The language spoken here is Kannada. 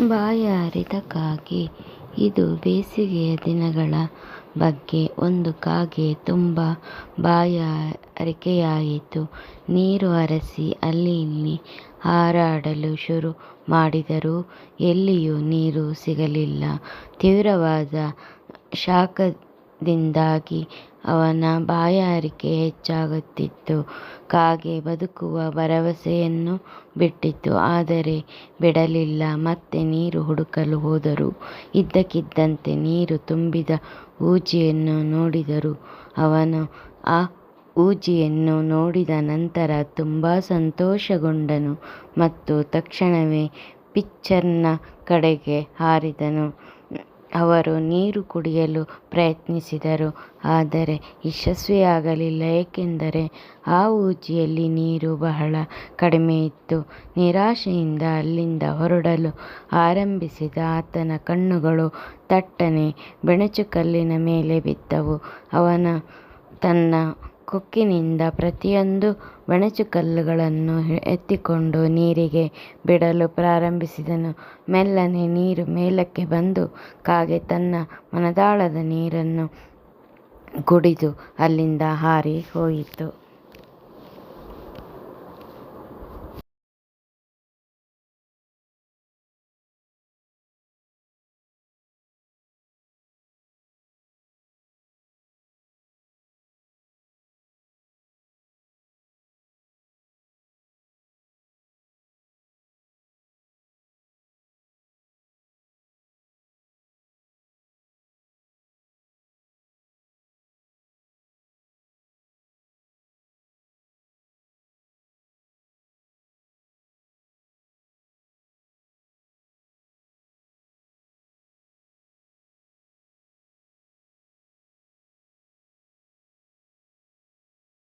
ಬಾಯಾರಿದ ಕಾಗೆ. ಇದು ಬೇಸಿಗೆಯ ದಿನಗಳ ಬಗ್ಗೆ. ಒಂದು ಕಾಗೆ ತುಂಬ ಬಾಯಾರಿಕೆಯಾಯಿತು. ನೀರು ಅರಸಿ ಅಲ್ಲಿ ಇಲ್ಲಿ ಹಾರಾಡಲು ಶುರು ಮಾಡಿದರೂ ಎಲ್ಲಿಯೂ ನೀರು ಸಿಗಲಿಲ್ಲ. ತೀವ್ರವಾದ ಶಾಖದಿಂದಾಗಿ ಅವನ ಬಾಯಾರಿಕೆ ಹೆಚ್ಚಾಗುತ್ತಿತ್ತು. ಕಾಗೆ ಬದುಕುವ ಭರವಸೆಯನ್ನು ಬಿಟ್ಟಿತು. ಆದರೆ ಬಿಡಲಿಲ್ಲ. ಮತ್ತೆ ನೀರು ಹುಡುಕಲು ಹೋದರು. ಇದ್ದಕ್ಕಿದ್ದಂತೆ ನೀರು ತುಂಬಿದ ಹೂಜಿಯನ್ನು ನೋಡಿದರು. ಅವನು ಆ ಹೂಜಿಯನ್ನು ನೋಡಿದ ನಂತರ ತುಂಬ ಸಂತೋಷಗೊಂಡನು ಮತ್ತು ತಕ್ಷಣವೇ ಪಿಚ್ಚರ್ನ ಕಡೆಗೆ ಹಾರಿದನು. ಅವರು ನೀರು ಕುಡಿಯಲು ಪ್ರಯತ್ನಿಸಿದರು, ಆದರೆ ಯಶಸ್ವಿಯಾಗಲಿಲ್ಲ, ಏಕೆಂದರೆ ಆ ಹೂಜಿಯಲ್ಲಿ ನೀರು ಬಹಳ ಕಡಿಮೆಯಿತ್ತು. ನಿರಾಶೆಯಿಂದ ಅಲ್ಲಿಂದ ಹೊರಡಲು ಆರಂಭಿಸಿದ ಆತನ ಕಣ್ಣುಗಳು ಥಟ್ಟನೆ ಬೆಣಚುಕಲ್ಲಿನ ಮೇಲೆ ಬಿದ್ದವು. ಅವನು ತನ್ನ ಕೊಕ್ಕಿನಿಂದ ಪ್ರತಿಯೊಂದು ಬೆಣಚುಕಲ್ಲುಗಳನ್ನು ಎತ್ತಿಕೊಂಡು ನೀರಿಗೆ ಬಿಡಲು ಪ್ರಾರಂಭಿಸಿದನು. ಮೆಲ್ಲನೆ ನೀರು ಮೇಲಕ್ಕೆ ಬಂದು ಕಾಗೆ ತನ್ನ ಮನದಾಳದ ನೀರನ್ನು ಕುಡಿದು ಅಲ್ಲಿಂದ ಹಾರಿ ಹೋಯಿತು.